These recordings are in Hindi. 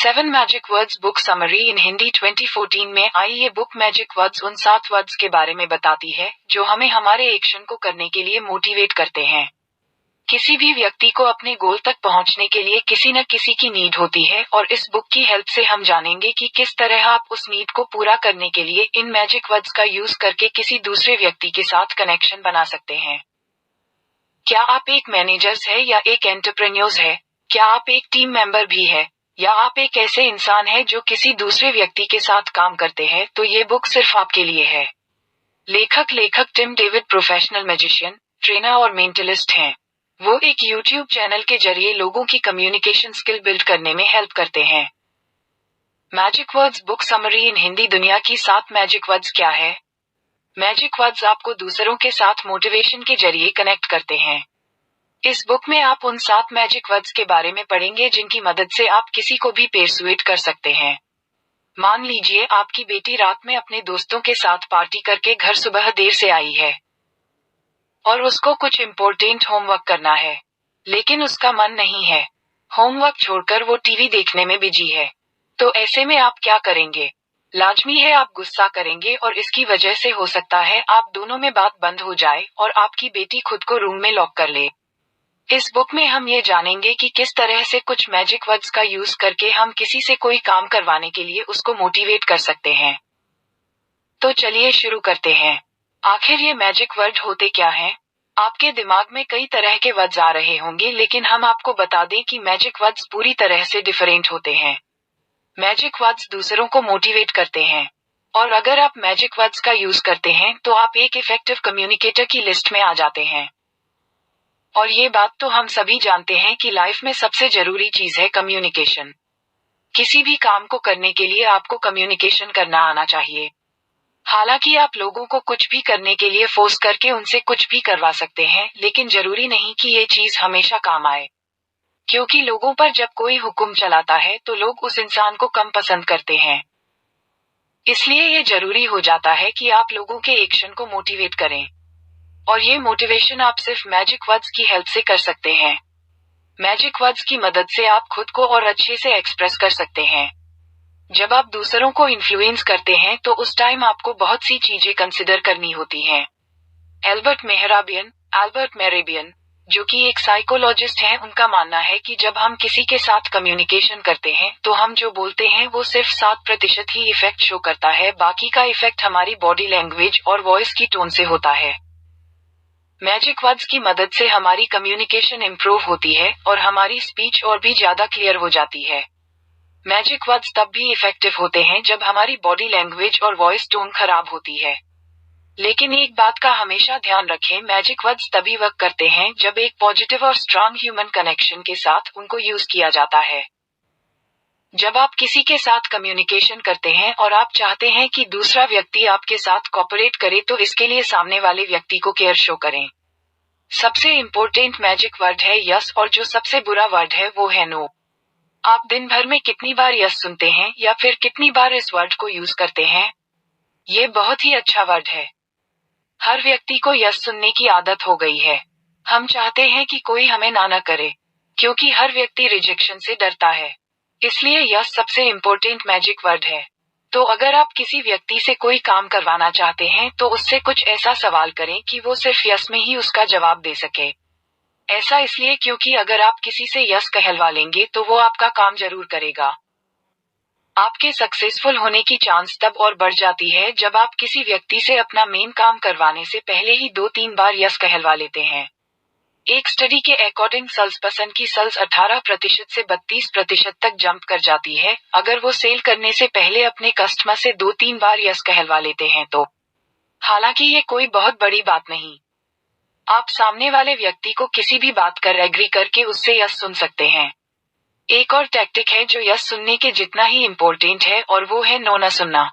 7 मैजिक वर्ड्स बुक समरी इन हिंदी 2014 में आई ये बुक मैजिक वर्ड्स उन 7 वर्ड्स के बारे में बताती है जो हमें हमारे एक्शन को करने के लिए मोटिवेट करते हैं। किसी भी व्यक्ति को अपने गोल तक पहुंचने के लिए किसी न किसी की नीड होती है और इस बुक की हेल्प से हम जानेंगे कि किस तरह आप उस नीड को पूरा करने के लिए इन मैजिक वर्ड्स का यूज करके किसी दूसरे व्यक्ति के साथ कनेक्शन बना सकते हैं। क्या आप एक मैनेजर है या एक एंटरप्रेन्योर है? क्या आप एक टीम मेंबर भी है? या आप एक ऐसे इंसान है जो किसी दूसरे व्यक्ति के साथ काम करते हैं? तो ये बुक सिर्फ आपके लिए है। लेखक Tim David professional magician, trainer और मेंटलिस्ट हैं। वो एक यूट्यूब चैनल के जरिए लोगों की कम्युनिकेशन स्किल बिल्ड करने में हेल्प करते हैं। मैजिक वर्ड्स बुक समरी इन हिंदी दुनिया की 7 मैजिक वर्ड्स क्या है? मैजिक वर्ड्स आपको दूसरों के साथ मोटिवेशन के जरिए कनेक्ट करते हैं। इस बुक में आप उन 7 मैजिक वर्ड्स के बारे में पढ़ेंगे जिनकी मदद से आप किसी को भी पेरसुएट कर सकते हैं। मान लीजिए आपकी बेटी रात में अपने दोस्तों के साथ पार्टी करके घर सुबह देर से आई है और उसको कुछ इम्पोर्टेंट होमवर्क करना है, लेकिन उसका मन नहीं है। होमवर्क छोड़कर वो टीवी देखने में बिजी है। तो ऐसे में आप क्या करेंगे? लाजमी है आप गुस्सा करेंगे और इसकी वजह से हो सकता है आप दोनों में बात बंद हो जाए और आपकी बेटी खुद को रूम में लॉक कर ले। इस बुक में हम ये जानेंगे कि किस तरह से कुछ मैजिक वर्ड्स का यूज करके हम किसी से कोई काम करवाने के लिए उसको मोटिवेट कर सकते हैं। तो चलिए शुरू करते हैं। आखिर ये मैजिक वर्ड होते क्या हैं? आपके दिमाग में कई तरह के वर्ड्स आ रहे होंगे, लेकिन हम आपको बता दें कि मैजिक वर्ड्स पूरी तरह से डिफरेंट होते हैं। मैजिक वर्ड्स दूसरों को मोटिवेट करते हैं, और अगर आप मैजिक वर्ड्स का यूज करते हैं तो आप एक इफेक्टिव कम्युनिकेटर की लिस्ट में आ जाते हैं। और ये बात तो हम सभी जानते हैं कि लाइफ में सबसे जरूरी चीज है कम्युनिकेशन। किसी भी काम को करने के लिए आपको कम्युनिकेशन करना आना चाहिए। हालांकि आप लोगों को कुछ भी करने के लिए फोर्स करके उनसे कुछ भी करवा सकते हैं, लेकिन जरूरी नहीं कि ये चीज हमेशा काम आए। क्योंकि लोगों पर जब कोई हुक्म चलाता है तो लोग उस इंसान को कम पसंद करते हैं। इसलिए ये जरूरी हो जाता है कि आप लोगों के एक्शन को मोटिवेट करें। और ये मोटिवेशन आप सिर्फ मैजिक वर्ड्स की हेल्प से कर सकते हैं। मैजिक वर्ड्स की मदद से आप खुद को और अच्छे से एक्सप्रेस कर सकते हैं। जब आप दूसरों को इन्फ्लुएंस करते हैं तो उस टाइम आपको बहुत सी चीजें कंसिडर करनी होती हैं। एल्बर्ट मेहराबियन, जो कि एक साइकोलॉजिस्ट हैं, उनका मानना है कि जब हम किसी के साथ कम्युनिकेशन करते हैं तो हम जो बोलते हैं वो सिर्फ 7% ही इफेक्ट शो करता है। बाकी का इफेक्ट हमारी बॉडी लैंग्वेज और वॉइस की टोन से होता है। मैजिक वर्ड्स की मदद से हमारी कम्युनिकेशन इम्प्रूव होती है और हमारी स्पीच और भी ज्यादा क्लियर हो जाती है। मैजिक वर्ड्स तब भी इफेक्टिव होते हैं जब हमारी बॉडी लैंग्वेज और वॉइस टोन खराब होती है। लेकिन एक बात का हमेशा ध्यान रखें, मैजिक वर्ड्स तभी वर्क करते हैं जब एक पॉजिटिव और स्ट्रांग ह्यूमन कनेक्शन के साथ उनको यूज किया जाता है। जब आप किसी के साथ कम्युनिकेशन करते हैं और आप चाहते हैं कि दूसरा व्यक्ति आपके साथ कोऑपरेट करे, तो इसके लिए सामने वाले व्यक्ति को केयर शो करें। सबसे इम्पोर्टेंट मैजिक वर्ड है यस, और जो सबसे बुरा वर्ड है वो है नो। आप दिन भर में कितनी बार यस सुनते हैं या फिर कितनी बार इस वर्ड को यूज करते हैं? ये बहुत ही अच्छा वर्ड है। हर व्यक्ति को यस सुनने की आदत हो गई है। हम चाहते हैं कि कोई हमें ना करे, क्योंकि हर व्यक्ति रिजेक्शन से डरता है। इसलिए यस सबसे इम्पोर्टेंट मैजिक वर्ड है। तो अगर आप किसी व्यक्ति से कोई काम करवाना चाहते हैं तो उससे कुछ ऐसा सवाल करें कि वो सिर्फ यस में ही उसका जवाब दे सके। ऐसा इसलिए क्योंकि अगर आप किसी से यस कहलवा लेंगे तो वो आपका काम जरूर करेगा। आपके सक्सेसफुल होने की चांस तब और बढ़ जाती है जब आप किसी व्यक्ति से अपना मेन काम करवाने से पहले ही 2-3 बार यस कहलवा लेते हैं। एक स्टडी के अकॉर्डिंग सेल्स पर्सन की सेल्स 18% से 32% तक जंप कर जाती है अगर वो सेल करने से पहले अपने कस्टमर से 2-3 बार यस कहलवा लेते हैं तो। हालांकि ये कोई बहुत बड़ी बात नहीं। आप सामने वाले व्यक्ति को किसी भी बात कर एग्री करके उससे यस सुन सकते हैं। एक और टैक्टिक है जो यस सुनने के जितना ही इम्पोर्टेंट है, और वो है नो न सुनना।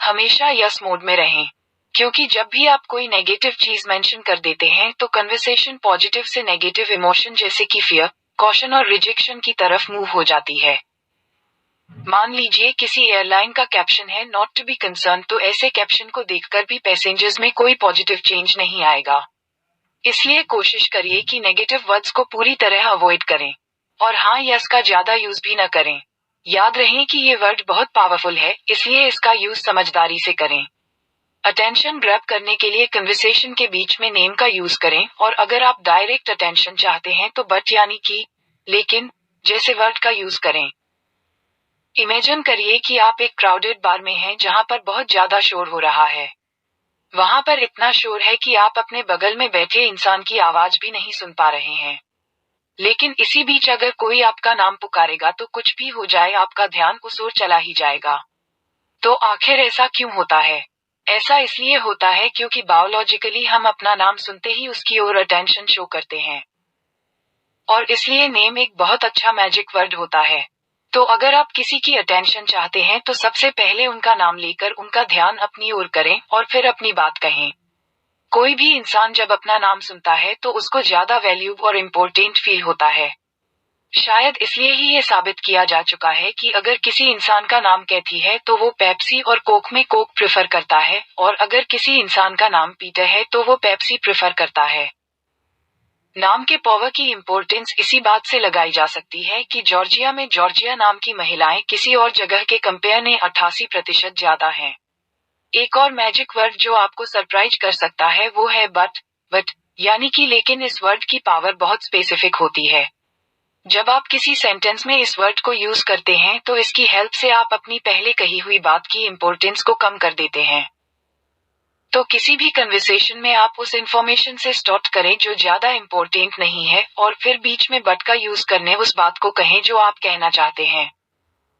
हमेशा यस मोड में रहें, क्योंकि जब भी आप कोई नेगेटिव चीज मेंशन कर देते हैं तो कन्वर्सेशन पॉजिटिव से नेगेटिव इमोशन जैसे कि फियर, कॉशन और रिजेक्शन की तरफ मूव हो जाती है। मान लीजिए किसी एयरलाइन का कैप्शन है नॉट टू बी कंसर्न, तो ऐसे कैप्शन को देखकर भी पैसेंजर्स में कोई पॉजिटिव चेंज नहीं आएगा। इसलिए कोशिश करिए कि नेगेटिव वर्ड्स को पूरी तरह अवॉइड करें, और हाँ, यस का ज्यादा यूज भी न करें। याद रहे कि ये वर्ड बहुत पावरफुल है, इसलिए इसका यूज समझदारी से करें। अटेंशन ग्रैब करने के लिए कन्वर्सेशन के बीच में नेम का यूज करें, और अगर आप डायरेक्ट अटेंशन चाहते हैं तो बट यानी कि, लेकिन जैसे वर्ड का यूज करें। इमेजिन करिए कि आप एक क्राउडेड बार में हैं जहां पर बहुत ज्यादा शोर हो रहा है। वहां पर इतना शोर है कि आप अपने बगल में बैठे इंसान की आवाज भी नहीं सुन पा रहे हैं। लेकिन इसी बीच अगर कोई आपका नाम पुकारेगा तो कुछ भी हो जाए आपका ध्यान उस ओर चला ही जाएगा। तो आखिर ऐसा क्यों होता है? ऐसा इसलिए होता है क्योंकि बायोलॉजिकली हम अपना नाम सुनते ही उसकी ओर अटेंशन शो करते हैं। और इसलिए नेम एक बहुत अच्छा मैजिक वर्ड होता है। तो अगर आप किसी की अटेंशन चाहते हैं तो सबसे पहले उनका नाम लेकर उनका ध्यान अपनी ओर करें और फिर अपनी बात कहें। कोई भी इंसान जब अपना नाम सुनता है तो उसको ज्यादा वैल्यूब और इम्पोर्टेंट फील होता है। शायद इसलिए ही ये साबित किया जा चुका है कि अगर किसी इंसान का नाम कैथी है तो वो पेप्सी और कोक में कोक प्रेफर करता है, और अगर किसी इंसान का नाम पीटर है तो वो पेप्सी प्रेफर करता है। नाम के पावर की इम्पोर्टेंस इसी बात से लगाई जा सकती है कि जॉर्जिया में जॉर्जिया नाम की महिलाएं किसी और जगह के कंपेयर में 88% ज्यादा हैं। एक और मैजिक वर्ड जो आपको सरप्राइज कर सकता है वो है बट यानी कि लेकिन। इस वर्ड की पावर बहुत स्पेसिफिक होती है। जब आप किसी सेंटेंस में इस वर्ड को यूज करते हैं तो इसकी हेल्प से आप अपनी पहले कही हुई बात की इम्पोर्टेंस को कम कर देते हैं। तो किसी भी कन्वर्सेशन में आप उस इंफॉर्मेशन से स्टार्ट करें जो ज्यादा इम्पोर्टेंट नहीं है, और फिर बीच में बट का यूज करने उस बात को कहें जो आप कहना चाहते हैं।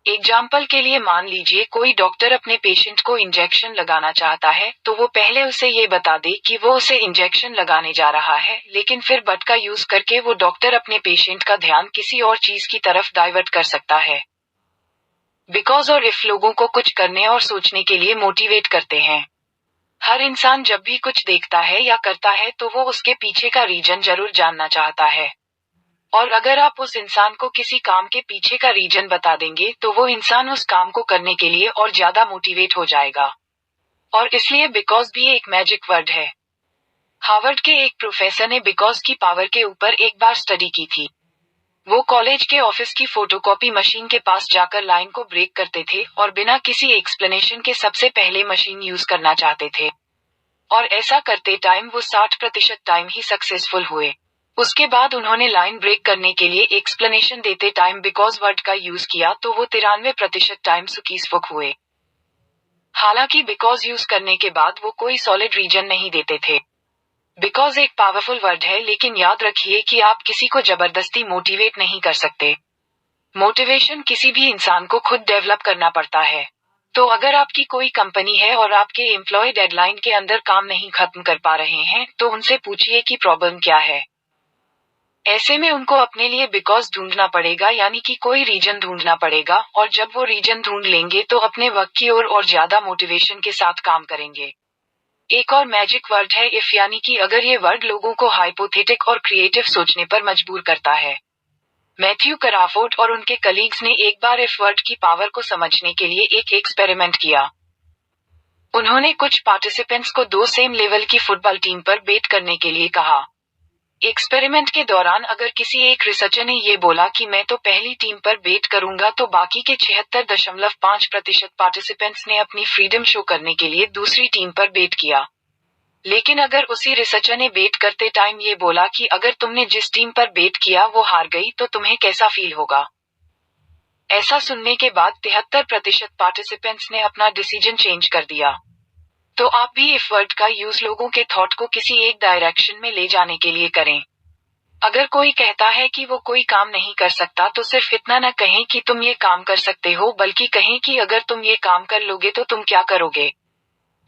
एग्जाम्पल के लिए मान लीजिए कोई डॉक्टर अपने पेशेंट को इंजेक्शन लगाना चाहता है, तो वो पहले उसे ये बता दे कि वो उसे इंजेक्शन लगाने जा रहा है, लेकिन फिर बट का यूज करके वो डॉक्टर अपने पेशेंट का ध्यान किसी और चीज की तरफ डाइवर्ट कर सकता है। बिकॉज और इफ लोगों को कुछ करने और सोचने के लिए मोटिवेट करते हैं। हर इंसान जब भी कुछ देखता है या करता है तो वो उसके पीछे का रीजन जरूर जानना चाहता है। और अगर आप उस इंसान को किसी काम के पीछे का रीजन बता देंगे तो वो इंसान उस काम को करने के लिए और ज्यादा मोटिवेट हो जाएगा। और इसलिए बिकॉज भी एक मैजिक वर्ड है। हार्वर्ड के एक प्रोफेसर ने बिकॉज की पावर के ऊपर एक बार स्टडी की थी। वो कॉलेज के ऑफिस की फोटोकॉपी मशीन के पास जाकर लाइन को ब्रेक करते थे और बिना किसी एक्सप्लेनेशन के सबसे पहले मशीन यूज करना चाहते थे। और ऐसा करते टाइम वो 60% टाइम ही सक्सेसफुल हुए। उसके बाद उन्होंने लाइन ब्रेक करने के लिए एक्सप्लेनेशन देते टाइम बिकॉज वर्ड का यूज किया तो वो 93% टाइम सक्सेसफुल हुए। हालांकि बिकॉज यूज करने के बाद वो कोई सॉलिड रीजन नहीं देते थे। बिकॉज एक पावरफुल वर्ड है, लेकिन याद रखिए कि आप किसी को जबरदस्ती मोटिवेट नहीं कर सकते। मोटिवेशन किसी भी इंसान को खुद डेवलप करना पड़ता है। तो अगर आपकी कोई कंपनी है और आपके एम्प्लॉय डेडलाइन के अंदर काम नहीं खत्म कर पा रहे हैं तो उनसे पूछिए कि प्रॉब्लम क्या है। ऐसे में उनको अपने लिए बिकॉज ढूंढना पड़ेगा, यानी कि कोई रीजन ढूंढना पड़ेगा, और जब वो रीजन ढूंढ लेंगे तो अपने वर्क की ओर और ज्यादा मोटिवेशन के साथ काम करेंगे। एक और मैजिक वर्ड है इफ, यानी कि अगर ये वर्ड लोगों को हाइपोथेटिक और क्रिएटिव सोचने पर मजबूर करता है। मैथ्यू कराफोर्ड और उनके कलीग्स ने एक बार इफ वर्ड की पावर को समझने के लिए एक एक्सपेरिमेंट किया। उन्होंने कुछ पार्टिसिपेंट्स को 2 सेम लेवल की फुटबॉल टीम पर बेट करने के लिए कहा। एक्सपेरिमेंट के दौरान अगर किसी एक रिसर्चर ने ये बोला कि मैं तो पहली टीम पर बेट करूंगा, तो बाकी के 76.5% पार्टिसिपेंट्स ने अपनी फ्रीडम शो करने के लिए दूसरी टीम पर बेट किया। लेकिन अगर उसी रिसर्चर ने बेट करते टाइम ये बोला कि अगर तुमने जिस टीम पर बेट किया वो हार गई तो तुम्हें कैसा फील होगा? ऐसा सुनने के बाद 73% पार्टिसिपेंट्स ने अपना डिसीजन चेंज कर दिया। तो आप भी इफ वर्ड का यूज लोगों के थॉट को किसी एक डायरेक्शन में ले जाने के लिए करें। अगर कोई कहता है कि वो कोई काम नहीं कर सकता तो सिर्फ इतना न कहें कि तुम ये काम कर सकते हो, बल्कि कहें कि अगर तुम ये काम कर लोगे तो तुम क्या करोगे।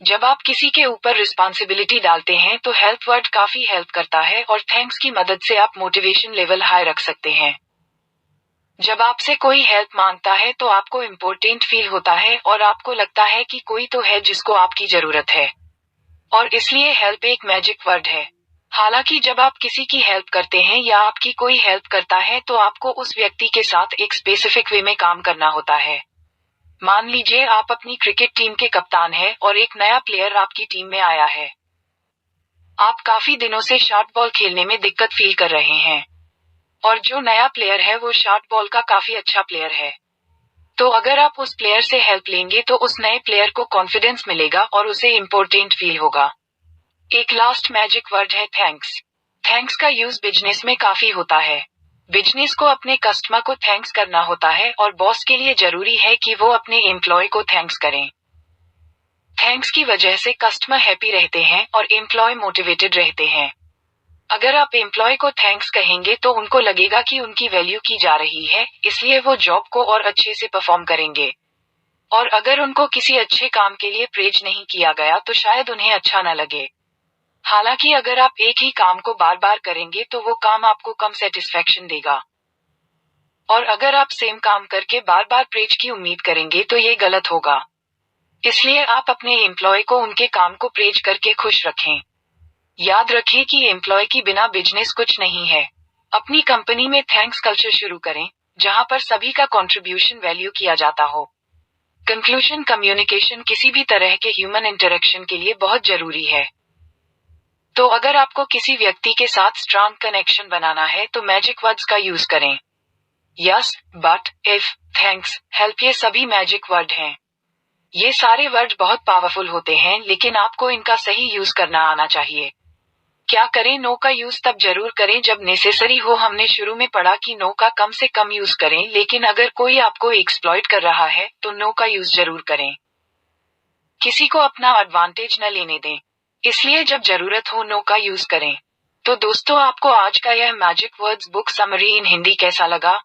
जब आप किसी के ऊपर रिस्पॉन्सिबिलिटी डालते हैं तो हेल्प वर्ड काफी हेल्प करता है, और थैंक्स की मदद से आप मोटिवेशन लेवल हाई रख सकते हैं। जब आपसे कोई हेल्प मांगता है तो आपको इम्पोर्टेंट फील होता है और आपको लगता है कि कोई तो है जिसको आपकी जरूरत है, और इसलिए हेल्प एक मैजिक वर्ड है। हालांकि जब आप किसी की हेल्प करते हैं या आपकी कोई हेल्प करता है तो आपको उस व्यक्ति के साथ एक स्पेसिफिक वे में काम करना होता है। मान लीजिए आप अपनी क्रिकेट टीम के कप्तान हैं और एक नया प्लेयर आपकी टीम में आया है। आप काफी दिनों से शॉर्ट बॉल खेलने में दिक्कत फील कर रहे हैं, और जो नया प्लेयर है वो शॉर्ट बॉल का काफी अच्छा प्लेयर है। तो अगर आप उस प्लेयर से हेल्प लेंगे तो उस नए प्लेयर को कॉन्फिडेंस मिलेगा और उसे इम्पोर्टेंट फील होगा। एक लास्ट मैजिक वर्ड है थैंक्स। थैंक्स का यूज बिजनेस में काफी होता है। बिजनेस को अपने कस्टमर को थैंक्स करना होता है और बॉस के लिए जरूरी है कि वो अपने एम्प्लॉय को थैंक्स करें। थैंक्स की वजह से कस्टमर हैप्पी रहते हैं और एम्प्लॉय मोटिवेटेड रहते हैं। अगर आप एम्प्लॉय को थैंक्स कहेंगे तो उनको लगेगा कि उनकी वैल्यू की जा रही है, इसलिए वो जॉब को और अच्छे से परफॉर्म करेंगे। और अगर उनको किसी अच्छे काम के लिए प्रेज नहीं किया गया तो शायद उन्हें अच्छा न लगे। हालांकि अगर आप एक ही काम को बार बार करेंगे तो वो काम आपको कम सेटिस्फेक्शन देगा। और अगर आप सेम काम करके बार बार प्रेज की उम्मीद करेंगे तो ये गलत होगा। इसलिए आप अपने एम्प्लॉय को उनके काम को प्रेज करके खुश रखें। याद रखें कि एम्प्लॉय की बिना बिजनेस कुछ नहीं है। अपनी कंपनी में थैंक्स कल्चर शुरू करें, जहां पर सभी का कंट्रीब्यूशन वैल्यू किया जाता हो। कंक्लूजन, कम्युनिकेशन किसी भी तरह के ह्यूमन इंटरेक्शन के लिए बहुत जरूरी है। तो अगर आपको किसी व्यक्ति के साथ स्ट्रांग कनेक्शन बनाना है तो मैजिक वर्ड्स का यूज करें। Yes, but, if, thanks, help, ये सभी मैजिक वर्ड हैं। ये सारे वर्ड बहुत पावरफुल होते हैं, लेकिन आपको इनका सही यूज करना आना चाहिए। क्या करें? नो का यूज तब जरूर करें जब नेसेसरी हो। हमने शुरू में पढ़ा कि नो का कम से कम यूज करें, लेकिन अगर कोई आपको एक्सप्लॉइट कर रहा है तो नो का यूज जरूर करें। किसी को अपना एडवांटेज न लेने दें, इसलिए जब जरूरत हो नो का यूज करें। तो दोस्तों, आपको आज का यह मैजिक वर्ड्स बुक समरी इन हिंदी कैसा लगा?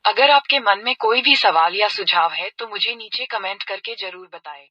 अगर आपके मन में कोई भी सवाल या सुझाव है तो मुझे नीचे कमेंट करके जरूर बताएं।